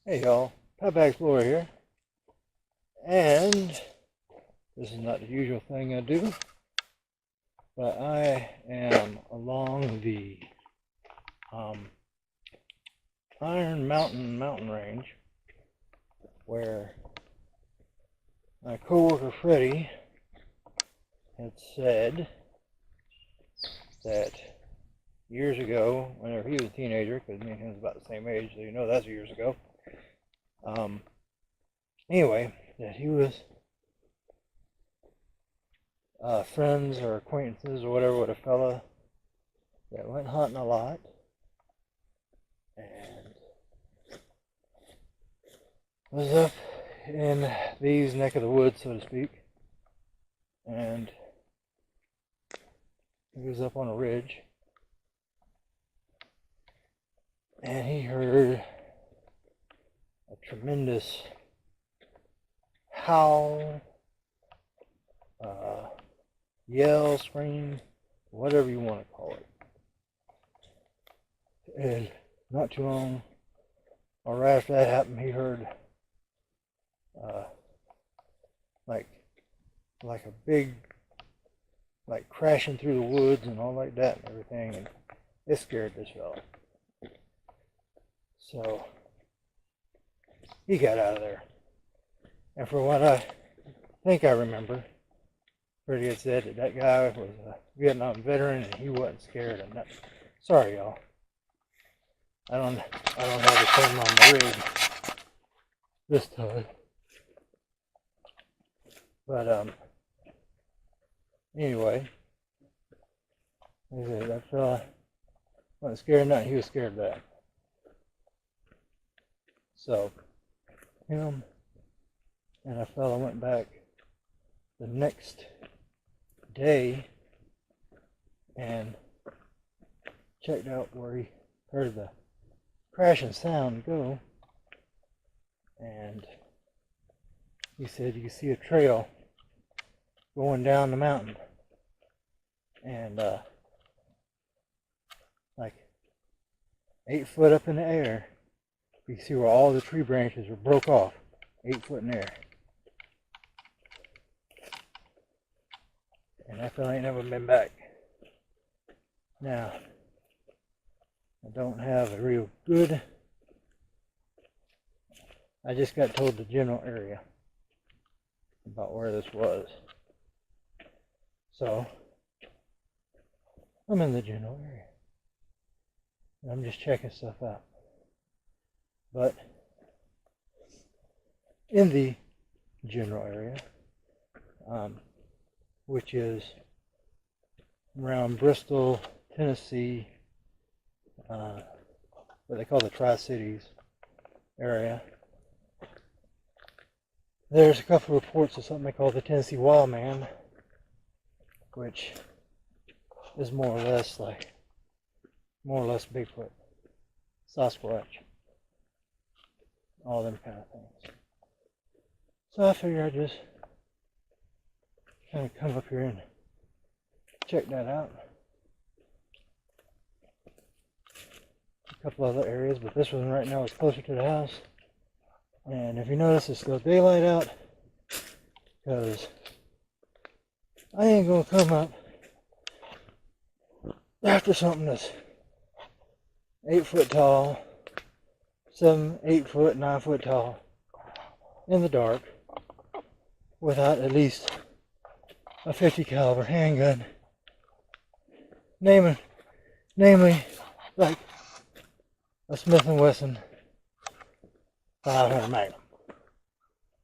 Hey y'all, Papa Explorer here, and this is not the usual thing I do, but I am along the um, Iron mountain range where my coworker Freddie had said that years ago, whenever he was a teenager, because me and him was about the same age, so you know that's years ago. Um, anyway, that he was friends or acquaintances or whatever with a fella that went hunting a lot and was up in these neck of the woods, so to speak, and he was up on a ridge and he heard a tremendous howl, yell, scream, whatever you want to call it. And not too long, or right after that happened, he heard like a big, like crashing through the woods and all like that and everything, and it scared this fella. So he got out of there. And for what I think I remember, Freddie had said that that guy was a Vietnam veteran and he wasn't scared of nothing. Sorry, y'all. I don't have the camera on the rig this time. But anyway, that fella wasn't scared of nothing. He was scared of that. So him and a fella went back the next day and checked out where he heard the crashing sound go, and he said you see a trail going down the mountain, and like 8 foot up in the air, you see where all the tree branches were broke off, 8 foot in the air. And that fella ain't never been back. Now, I don't have a real good, I just got told the general area about where this was. So, I'm in the general area. And I'm just checking stuff out. But, in the general area, which is around Bristol, Tennessee, what they call the Tri-Cities area. There's a couple of reports of something they call the Tennessee Wild Man, which is more or less Bigfoot, Sasquatch, all them kind of things. So I figured I'd just kind of come up here and check that out. A couple other areas, but this one right now is closer to the house. And if you notice, it's still daylight out, because I ain't gonna come up after something that's 8 foot tall, 7, 8 foot, 9 foot tall, in the dark, without at least a 50 caliber handgun, namely like a Smith & Wesson 500 Magnum.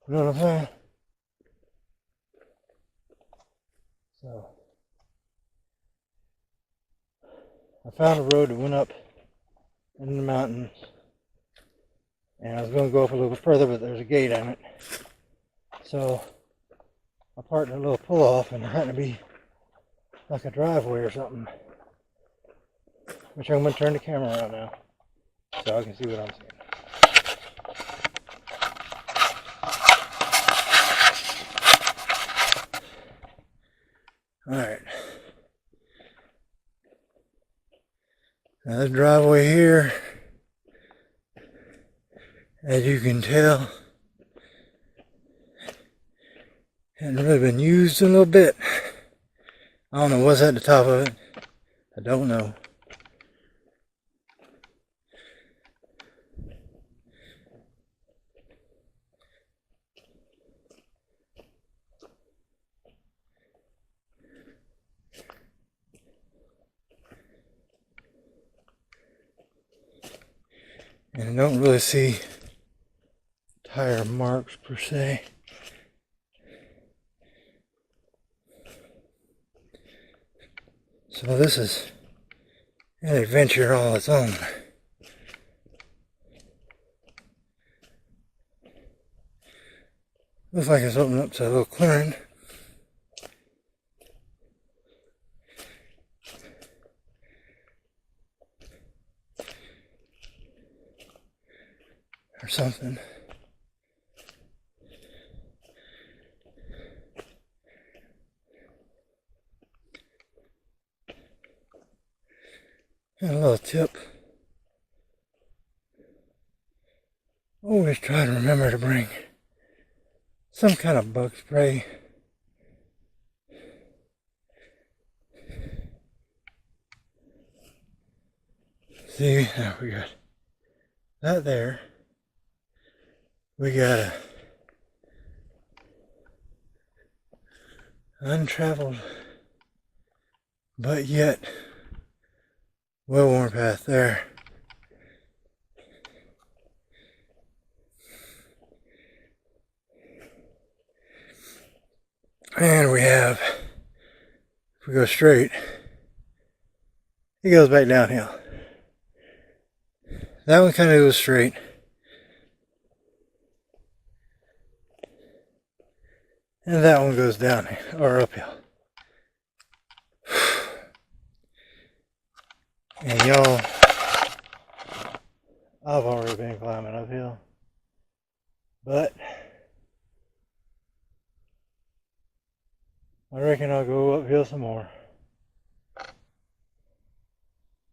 You know what I'm saying? So I found a road that went up in the mountains, and I was going to go up a little bit further, but there's a gate on it. So I parked in a little pull-off, and it happened to be like a driveway or something, which I'm going to turn the camera around now so I can see what I'm seeing. Alright, now this driveway here As you can tell, hadn't really been used in a little bit. I don't know what's at the top of it. I don't know. And I don't really see tire marks per se. So this is an adventure all its own. Looks like it's opening up to a little clearing. Or something. And a little tip. Always try to remember to bring some kind of bug spray. See, now we got that there. We got a untraveled but yet well-worn path there. And we have, if we go straight, it goes back downhill. That one kind of goes straight. And that one goes down or uphill. And y'all, I've already been climbing uphill. But I reckon I'll go uphill some more.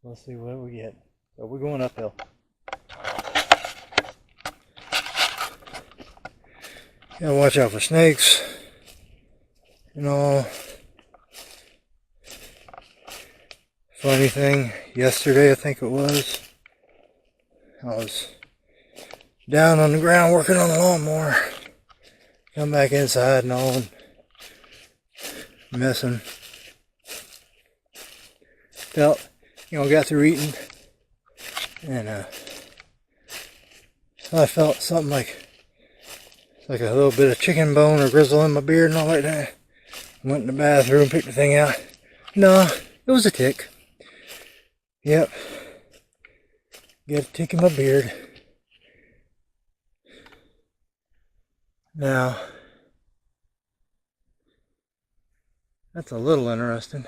Let's see what we get. So we're going uphill. Gotta watch out for snakes and all. Funny thing, yesterday I think it was, I was down on the ground working on the lawnmower. Come back inside and all, and messing. Felt, got through eating, and I felt something like a little bit of chicken bone or gristle in my beard and all like that. Went in the bathroom, picked the thing out. No, it was a tick. Yep. Got a tick in my beard. Now, that's a little interesting.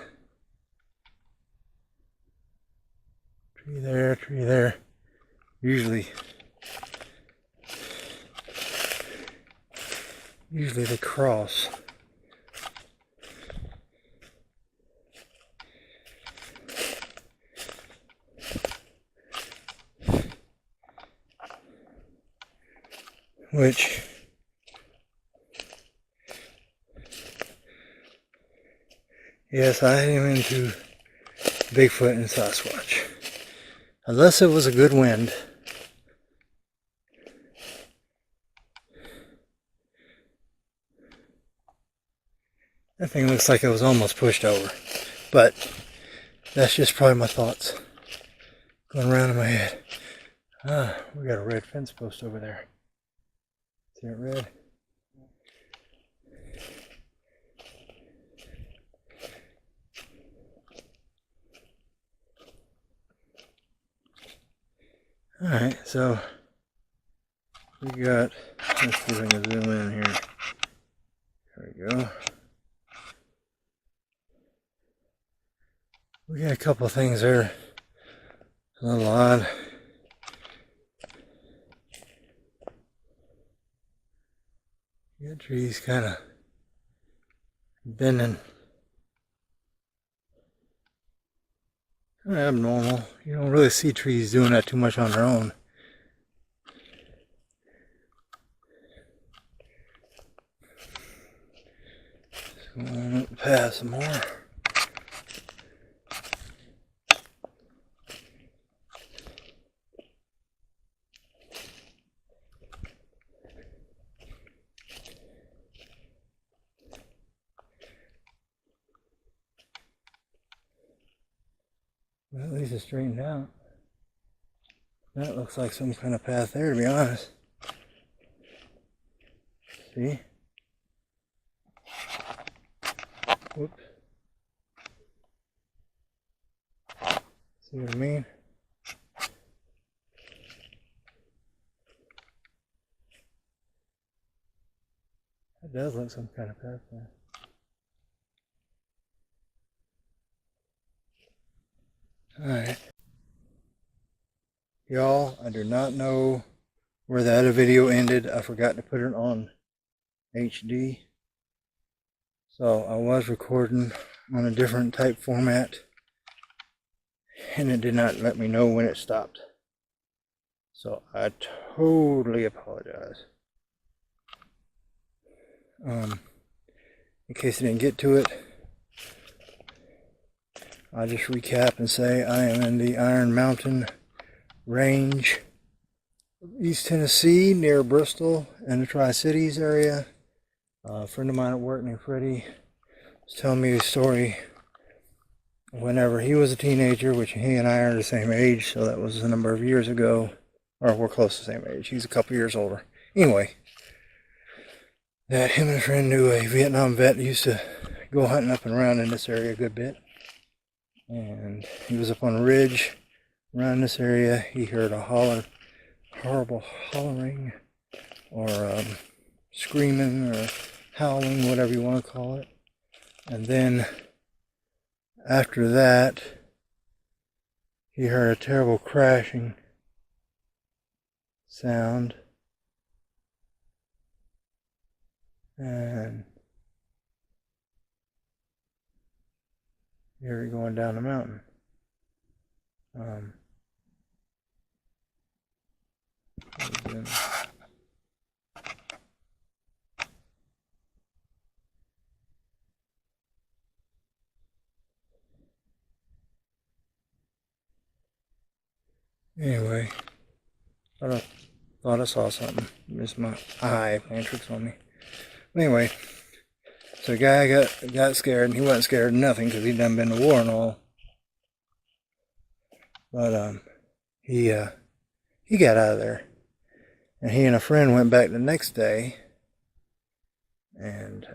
Tree there, tree there. Usually they cross. Which yes, I am into Bigfoot and Sasquatch. Unless it was a good wind. That thing looks like it was almost pushed over. But that's just probably my thoughts going around in my head. We got a red fence post over there. See it red? Alright, so we got, let's see if I can zoom in here. There we go. We got a couple of things there, a little odd. You got trees kind of bending. Kind of abnormal. You don't really see trees doing that too much on their own. Come on up past some more. Well, at least it's straightened out. That looks like some kind of path there, to be honest. See? Whoops. See what I mean? That does look some kind of path there. Alright. Y'all, I do not know where the other video ended. I forgot to put it on HD. So I was recording on a different type format. And it did not let me know when it stopped. So I totally apologize. In case I didn't get to it, I'll just recap and say I am in the Iron Mountain Range of East Tennessee near Bristol and the Tri-Cities area. A friend of mine at work named Freddie was telling me a story whenever he was a teenager, which he and I are the same age, so that was a number of years ago, or we're close to the same age. He's a couple years older. Anyway, that him and a friend knew a Vietnam vet who used to go hunting up and around in this area a good bit. And he was up on a ridge around this area. He heard a horrible hollering, or screaming, or howling, whatever you want to call it. And then after that, he heard a terrible crashing sound. And here we're going down the mountain. Anyway, I thought I saw something. Just my eye playing tricks on me. Anyway, so the guy got scared, and he wasn't scared of nothing because he'd done been to war and all. But he got out of there, and he and a friend went back the next day. And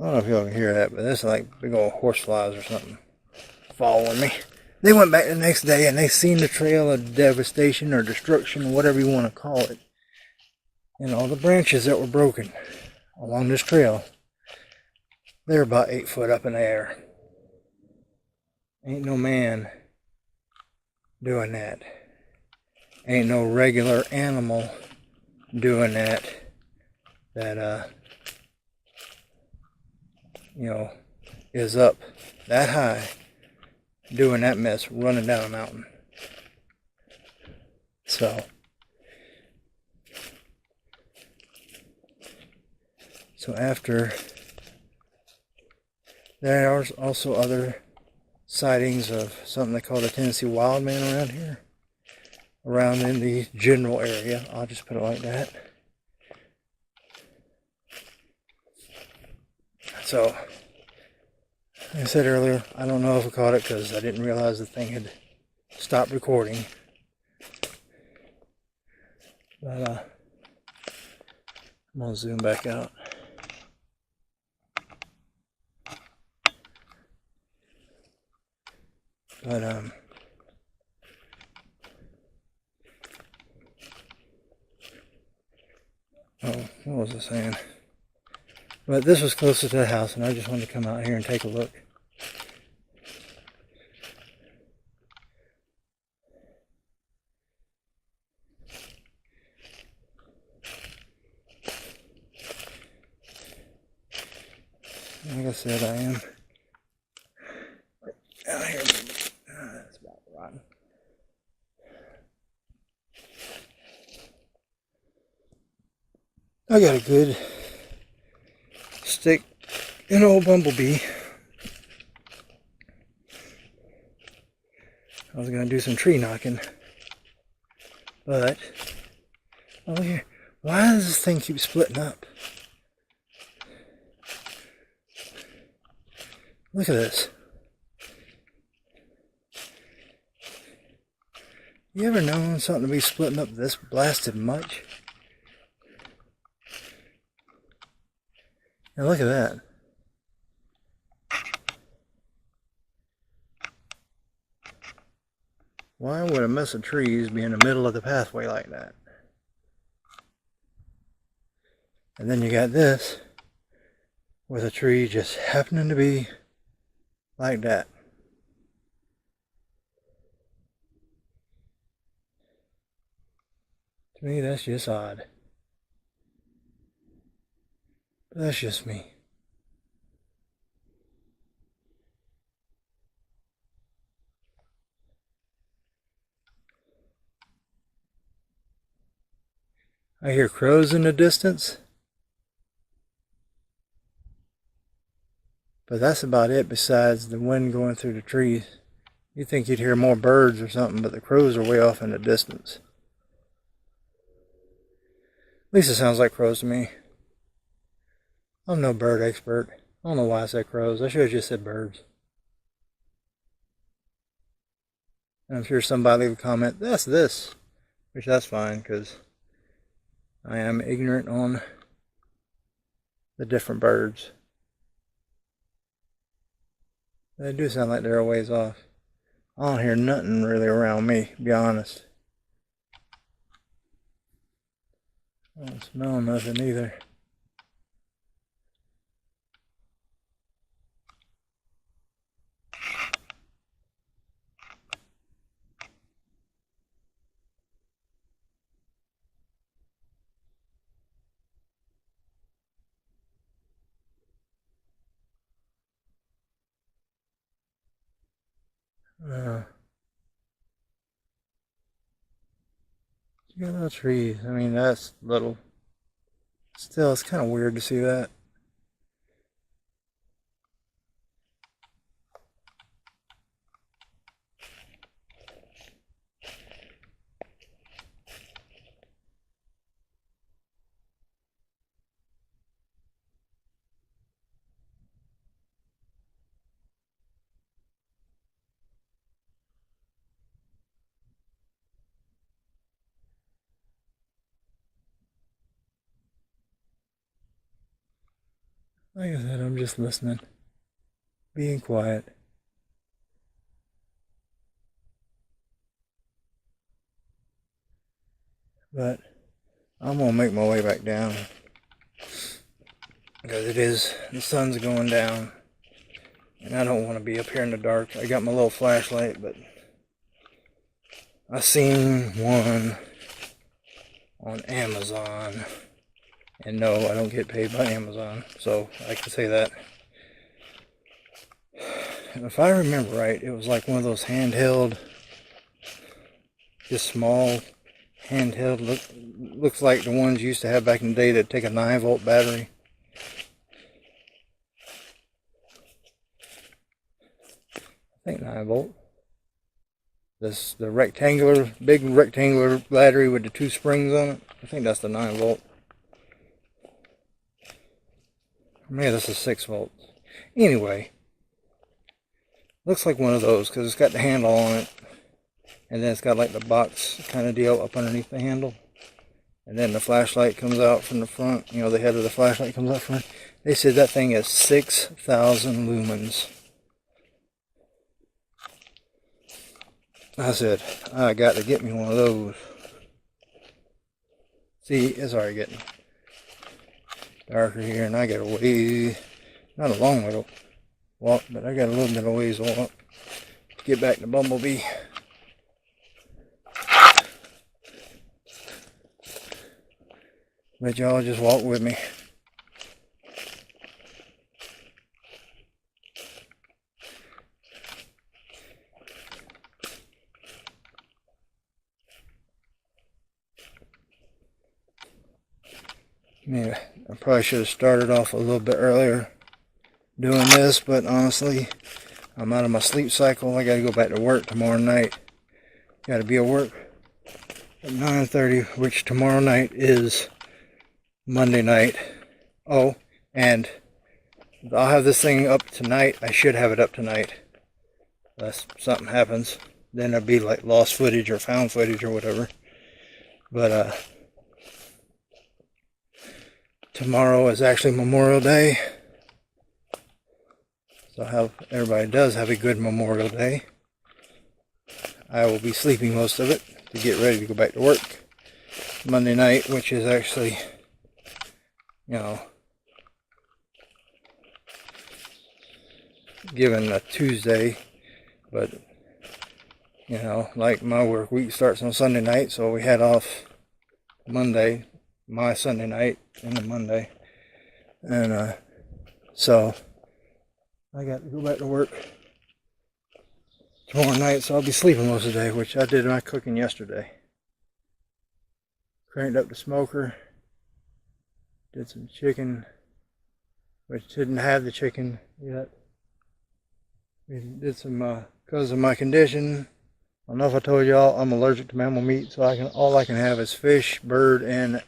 I don't know if y'all can hear that, but there's like big old horseflies or something following me. They went back the next day, and they seen the trail of devastation or destruction, whatever you want to call it, and all the branches that were broken along this trail. They're about 8 foot up in the air. Ain't no man doing that. Ain't no regular animal doing that. That is up that high, doing that mess, running down a mountain. So after, there are also other sightings of something they call the Tennessee wild man around here, around in the general area. I'll just put it like that. So, like I said earlier, I don't know if I caught it because I didn't realize the thing had stopped recording. But I'm gonna zoom back out. But oh, what was I saying? But this was closer to the house, and I just wanted to come out here and take a look. Like I said, I am out here. That's about rotten. I got a good stick an old bumblebee. I was going to do some tree knocking. But, oh look here. Why does this thing keep splitting up? Look at this. You ever known something to be splitting up this blasted much? Now look at that. Why would a mess of trees be in the middle of the pathway like that? And then you got this, with a tree just happening to be like that. To me, that's just odd. But that's just me. I hear crows in the distance. But that's about it besides the wind going through the trees. You'd think you'd hear more birds or something, but the crows are way off in the distance. At least it sounds like crows to me. I'm no bird expert. I don't know why I said crows. I should have just said birds. And I'm sure somebody leave a comment, that's this. Which that's fine, because I am ignorant on the different birds. They do sound like they're a ways off. I don't hear nothing really around me, to be honest. I don't smell nothing either. You got little trees. I mean, that's little. Still, it's kind of weird to see that. Like I said, I'm just listening. Being quiet. But I'm going to make my way back down. Because the sun's going down. And I don't want to be up here in the dark. I got my little flashlight, but I seen one on Amazon. And no, I don't get paid by Amazon, so I can say that. And if I remember right, it was like one of those handheld, just small handheld, looks like the ones you used to have back in the day that take a 9-volt battery. I think 9-volt. The big rectangular battery with the 2 springs on it. I think that's the 9-volt. Maybe that's a 6-volt. Anyway, looks like one of those because it's got the handle on it. And then it's got like the box kind of deal up underneath the handle. And then the flashlight comes out from the front. You know, the head of the flashlight comes out front. They said that thing is 6,000 lumens. I said, I got to get me one of those. See, it's already getting darker here, and I got a ways, not a long way to walk, but I got a little bit of ways to walk to get back to Bumblebee. But y'all just walk with me. Yeah, I probably should have started off a little bit earlier doing this, but honestly, I'm out of my sleep cycle. I gotta go back to work tomorrow night. Gotta be at work at 9:30, which tomorrow night is Monday night. Oh, and I'll have this thing up tonight. I should have it up tonight. Unless something happens. Then it'll be like lost footage or found footage or whatever. But tomorrow is actually Memorial Day. So I hope everybody does have a good Memorial Day. I will be sleeping most of it to get ready to go back to work Monday night, which is actually, given a Tuesday, but like my work week starts on Sunday night, so we had off Monday, my Sunday night, and the Monday, and so I got to go back to work tomorrow night, so I'll be sleeping most of the day, which I did my cooking yesterday. Cranked up the smoker, did some chicken, which didn't have the chicken yet. We did some, because of my condition, I don't know if I told y'all, I'm allergic to mammal meat, so all I can have is fish, bird, and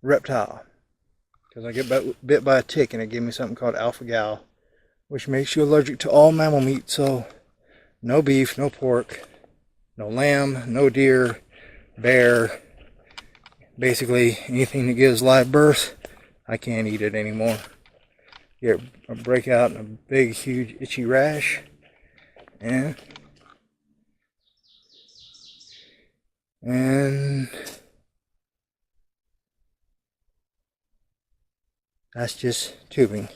reptile. Because I get bit by a tick and it gave me something called alpha-gal, which makes you allergic to all mammal meat. So no beef, no pork, no lamb, no deer, bear, basically anything that gives live birth, I can't eat it anymore. Get a breakout and a big, huge, itchy rash, and that's just tubing.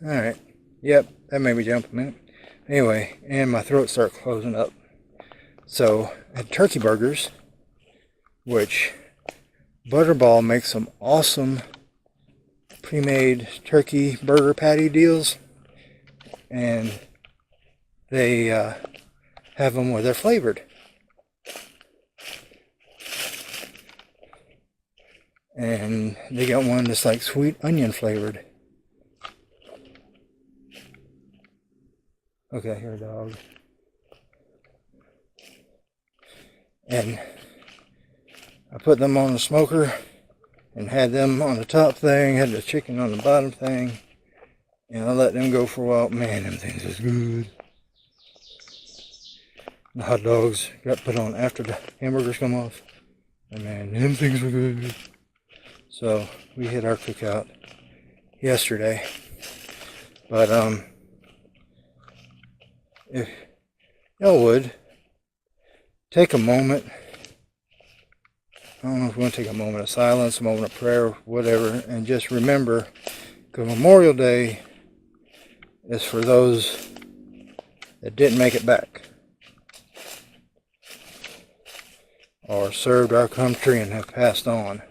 Alright, yep, that made me jump a minute. Anyway, and my throat started closing up. So, I had turkey burgers, which Butterball makes some awesome pre-made turkey burger patty deals, and they have them where they're flavored. And they got one that's like sweet onion flavored. Okay, here, dog. And I put them on the smoker and had them on the top thing, had the chicken on the bottom thing, and I let them go for a while. Man, them things was good. The hot dogs got put on after the hamburgers come off, and man, them things were good. So we hit our cookout yesterday, but if y'all would take a moment, I don't know if we want to take a moment of silence, a moment of prayer, whatever, and just remember, because Memorial Day is for those that didn't make it back, or served our country and have passed on.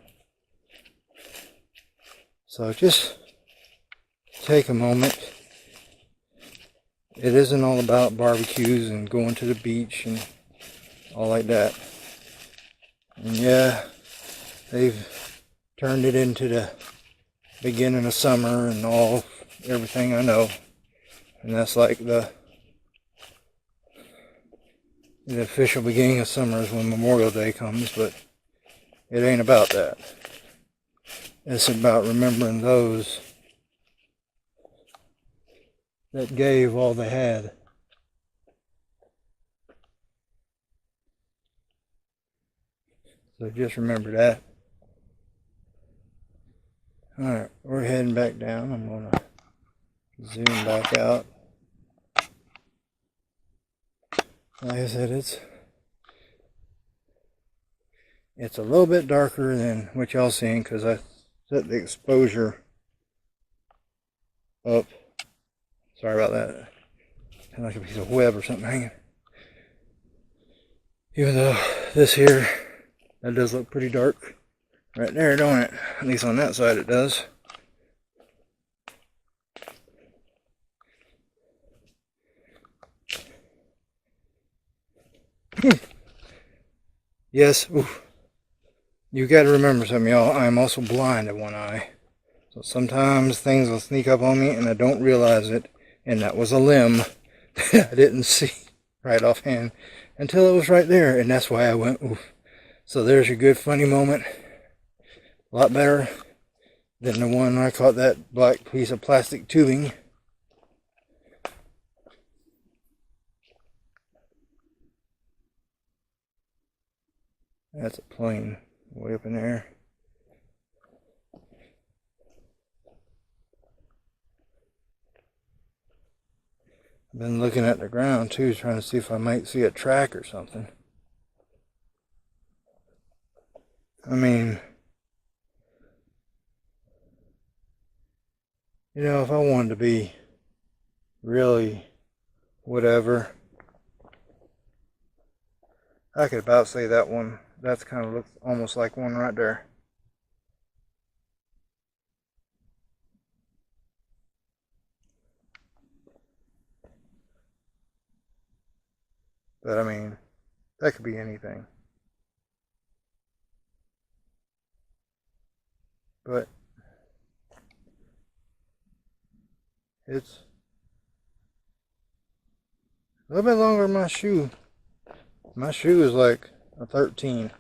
So just take a moment. It isn't all about barbecues and going to the beach and all like that. And yeah, they've turned it into the beginning of summer and everything I know. And that's like the official beginning of summer is when Memorial Day comes, but it ain't about that. It's about remembering those that gave all they had. So just remember that. Alright, we're heading back down. I'm going to zoom back out. Like I said, it's a little bit darker than what y'all seen because I set the exposure up. Sorry about that. Kind of like a piece of web or something hanging. Even though this here, that does look pretty dark right there, don't it? At least on that side it does. Yes, oof. You got to remember something, y'all. I'm also blind in one eye. So sometimes things will sneak up on me and I don't realize it. And that was a limb that I didn't see right offhand until it was right there. And that's why I went, oof. So there's your good funny moment. A lot better than the one I caught that black piece of plastic tubing. That's a plane way up in the air. I've been looking at the ground too, trying to see if I might see a track or something. I mean, you know, if I wanted to be really whatever, I could about say that one. That's kind of looks almost like one right there. But I mean, that could be anything. But it's a little bit longer than my shoe. My shoe is like a 13.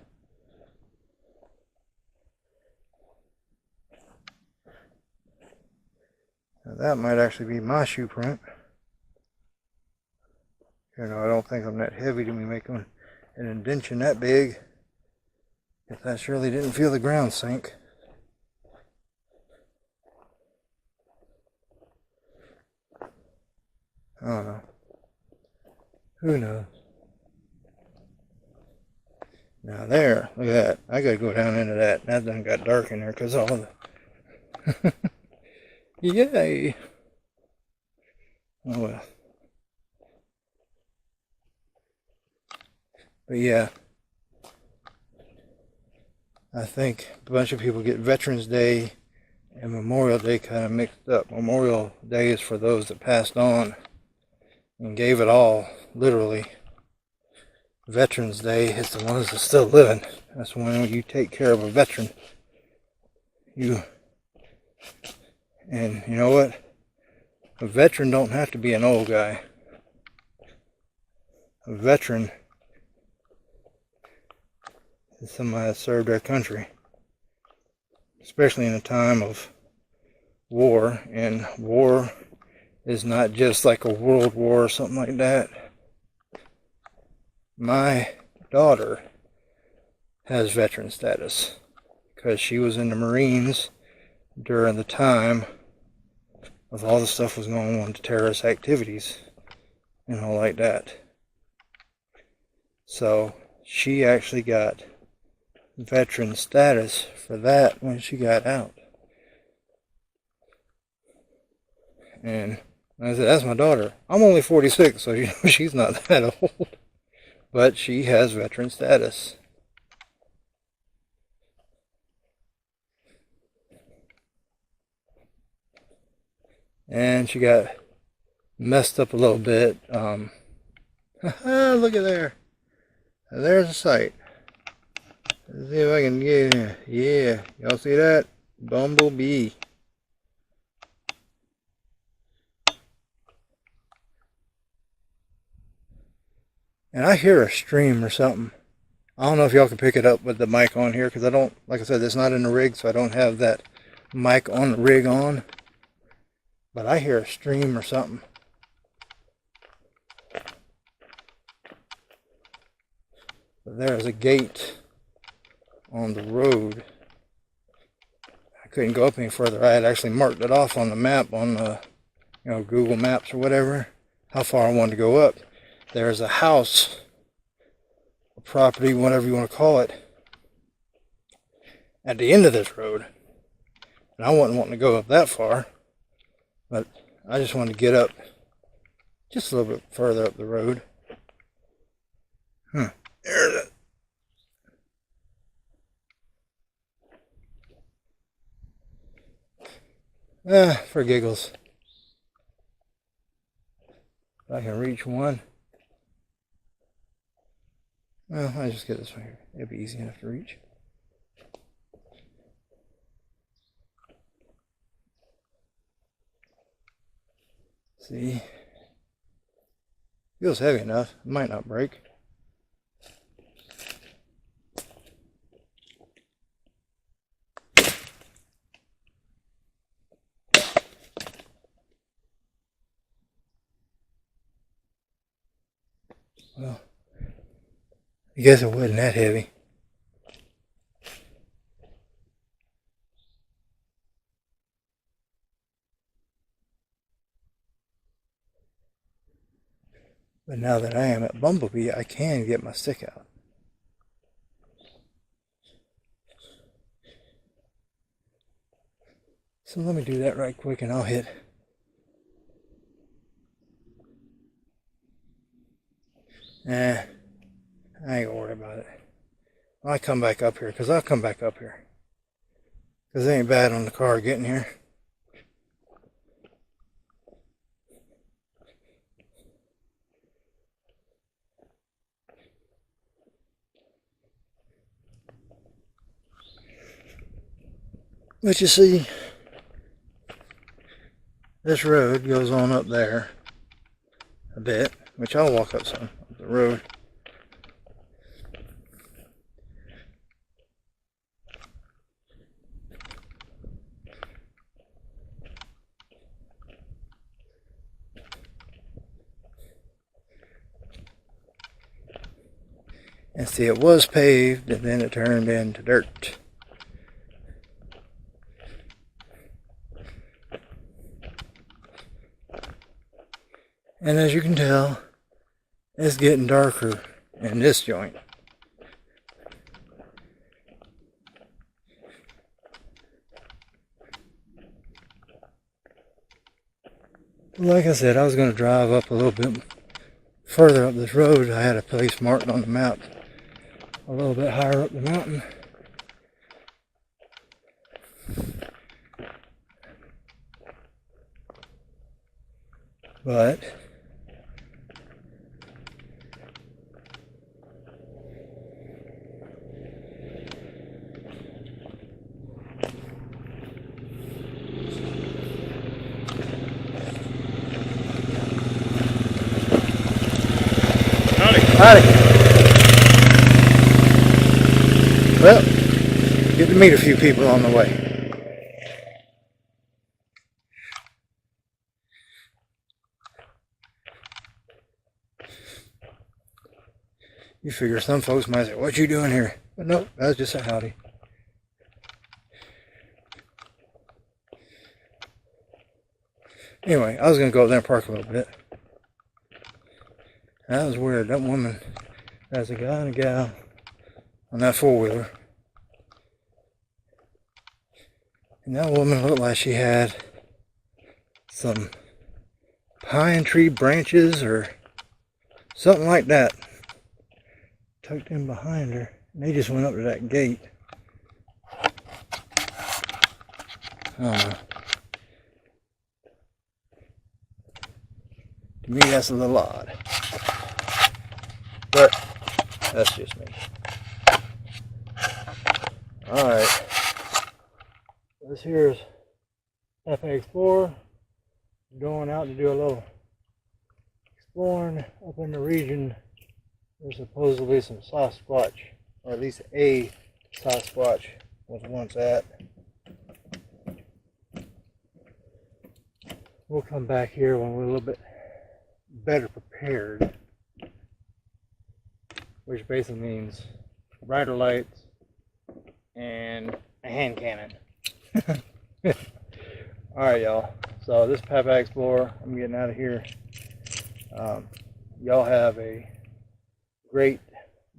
Now that might actually be my shoe print. You know, I don't think I'm that heavy to be making an indention that big. If I surely didn't feel the ground sink. I don't know. Who knows? Now there, look at that. I gotta go down into that. That done got dark in there because all of the... Yay! Oh well. But yeah, I think a bunch of people get Veterans Day and Memorial Day kind of mixed up. Memorial Day is for those that passed on and gave it all, literally. Veterans Day is the ones that are still living. That's when you take care of a veteran. And you know what? A veteran don't have to be an old guy. A veteran is somebody that served their country, especially in a time of war. And war is not just like a world war or something like that. My daughter has veteran status because she was in the Marines during the time of all the stuff was going on, the terrorist activities and all like that. So she actually got veteran status for that when she got out. And I said, that's my daughter. I'm only 46, so you know she's not that old. But she has veteran status. And she got messed up a little bit. Look at there. There's a sight. Let's see if I can get it. Yeah, y'all see that? Bumblebee. And I hear a stream or something. I don't know if y'all can pick it up with the mic on here because I don't, like I said, it's not in the rig, so I don't have that mic on the rig on. But I hear a stream or something. But there's a gate on the road. I couldn't go up any further. I had actually marked it off on the map on the, Google Maps or whatever, how far I wanted to go up. There's a house, a property, whatever you want to call it, at the end of this road. And I wasn't wanting to go up that far, but I just wanted to get up just a little bit further up the road. There's it. For giggles. If I can reach one. Well, I just get this one here. It'll be easy enough to reach. See, feels heavy enough. It might not break. Well, I guess it wasn't that heavy. But now that I am at Bumblebee, I can get my stick out. So let me do that right quick and I'll hit. I ain't gonna worry about it. I'll come back up here, because I'll come back up here. Because it ain't bad on the car getting here. But you see, this road goes on up there a bit, which I'll walk up some of the road. And see, it was paved and then it turned into dirt. And as you can tell, it's getting darker in this joint. Like I said, I was going to drive up a little bit further up this road. I had a place marked on the map a little bit higher up the mountain. But howdy. Well, get to meet a few people on the way. You figure some folks might say, "What you doing here?" But nope, that's just a howdy. Anyway, I was going to go up there and park a little bit. That was weird. That woman, there's a guy and a gal on that four-wheeler. And that woman looked like she had some pine tree branches or something like that tucked in behind her. And they just went up to that gate. I don't know. To me, that's a little odd. But that's just me. Alright. This here is FX4. Going out to do a little exploring up in the region. There's supposedly some Sasquatch, or at least a Sasquatch was once at. We'll come back here when we're a little bit better prepared, which basically means brighter lights and a hand cannon. Alright, y'all, so this is Papa Explorer. I'm getting out of here. Y'all have a great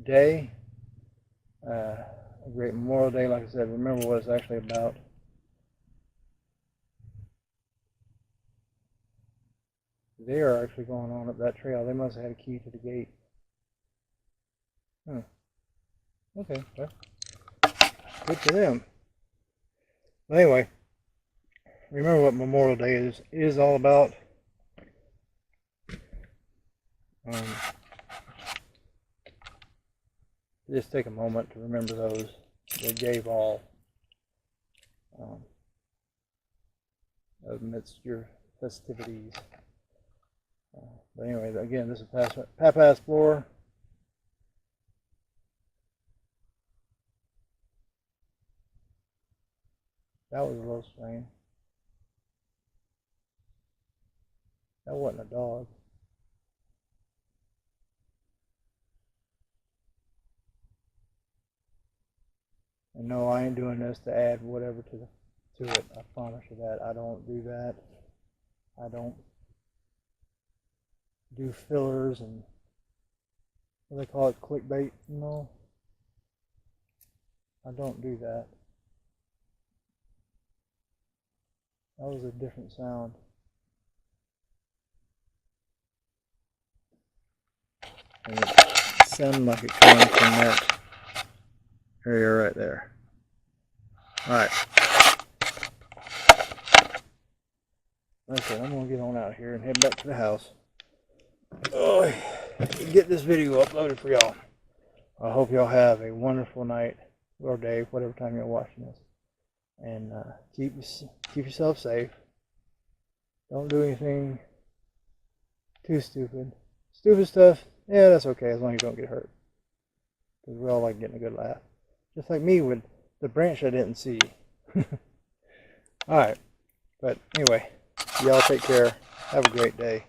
day, a great Memorial Day. Like I said, remember what it's actually about. They are actually going on up that trail. They must have had a key to the gate. Okay, well, good for them. But anyway, remember what Memorial Day is all about. Just take a moment to remember those that gave all amidst your festivities. But anyway, again, this is Papa Explorer. That was a little strange. That wasn't a dog. And no, I ain't doing this to add whatever to it. I promise you that. I don't do that. I don't do fillers and what do they call it, clickbait? No, I don't do that. That was a different sound. And it sounded like it came from that area right there. Alright. Okay, I'm going to get on out here and head back to the house. Oh, get this video uploaded for y'all. I hope y'all have a wonderful night or day, whatever time you're watching this. And keep yourself safe. Don't do anything too stupid. Stupid stuff, yeah, that's okay as long as you don't get hurt. Because we all like getting a good laugh. Just like me with the branch I didn't see. Alright, but anyway, y'all take care. Have a great day.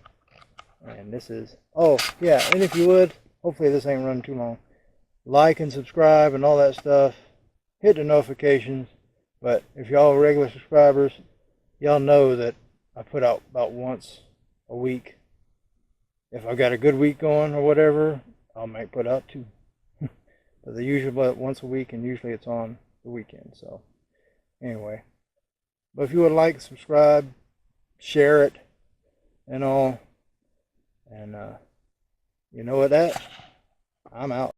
And this is, oh yeah, and if you would, hopefully this ain't running too long, like and subscribe and all that stuff. Hit the notifications. But if y'all are regular subscribers, y'all know that I put out about once a week. If I got a good week going or whatever, I might put out two. But they're usually about once a week, and usually it's on the weekend. So anyway, but if you would like, subscribe, share it, and all. And you know what that? I'm out.